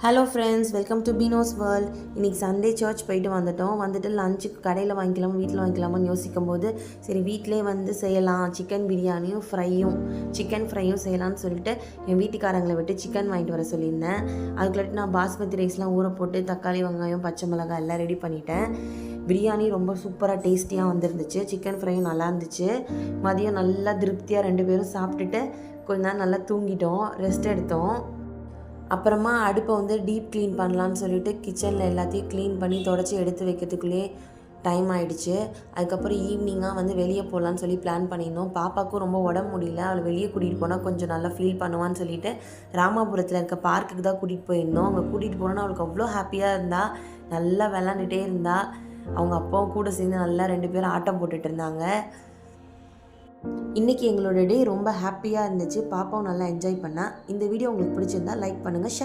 Hello friends, welcome to Beenos world. இன்றைக்கி Sunday church போயிட்டு வந்துட்டு லஞ்சுக்கு கடையில் வாங்கிக்கலாமா வீட்டில் வாங்கிக்கலாமான்னு யோசிக்கும் போது சரி வீட்டிலே செய்யலாம். சிக்கன் பிரியாணியும் சிக்கன் ஃப்ரையும் செய்யலாம்னு சொல்லிட்டு என் வீட்டுக்காரங்களை விட்டு சிக்கன் வாங்கிட்டு வர சொல்லியிருந்தேன். அதுக்குள்ளாட்டி நான் பாஸ்மதி ரைஸ்லாம் ஊற போட்டு தக்காளி வெங்காயம் பச்சை மிளகாய் எல்லாம் ரெடி பண்ணிட்டேன். பிரியாணி ரொம்ப சூப்பராக டேஸ்டியாக வந்துருந்துச்சு. சிக்கன் ஃப்ரையும் நல்லா இருந்துச்சு. மதியம் நல்லா திருப்தியாக 2 பேரும் சாப்பிட்டுட்டு கொஞ்ச நேரம் நல்லா தூங்கிட்டோம், ரெஸ்ட் எடுத்தோம். அப்புறமா அடுப்பை டீப் க்ளீன் பண்ணலான்னு சொல்லிட்டு கிச்சனில் எல்லாத்தையும் க்ளீன் பண்ணி தொடச்சி எடுத்து வைக்கிறதுக்குள்ளேயே டைம் ஆகிடுச்சு. அதுக்கப்புறம் ஈவினிங்காக வெளியே போகலான்னு சொல்லி பிளான் பண்ணியிருந்தோம். பாப்பாவுக்கும் ரொம்ப உடம்பு முடியல, அவளை வெளியே கூட்டிகிட்டு போனால் கொஞ்சம் நல்லா ஃபீல் பண்ணுவான்னு சொல்லிட்டு ராமாபுரத்தில் இருக்க பார்க்குக்கு தான் கூட்டிகிட்டு போயிருந்தோம். அங்கே கூட்டிகிட்டு போனோன்னா அவளுக்கு அவ்வளோ ஹாப்பியாக இருந்தால், நல்லா விளாண்டுட்டே இருந்தாள். அவங்க அப்பாவும் கூட சேர்ந்து நல்லா 2 பேரும் ஆட்டம் போட்டுட்டு இருந்தாங்க. இன்றைக்கி எங்களோட டே ரொம்ப ஹாப்பியாக இருந்துச்சு. பாப்பாவும் நல்லா என்ஜாய் பண்ணா. இந்த வீடியோ உங்களுக்கு பிடிச்சிருந்தா லைக் பண்ணுங்கள்.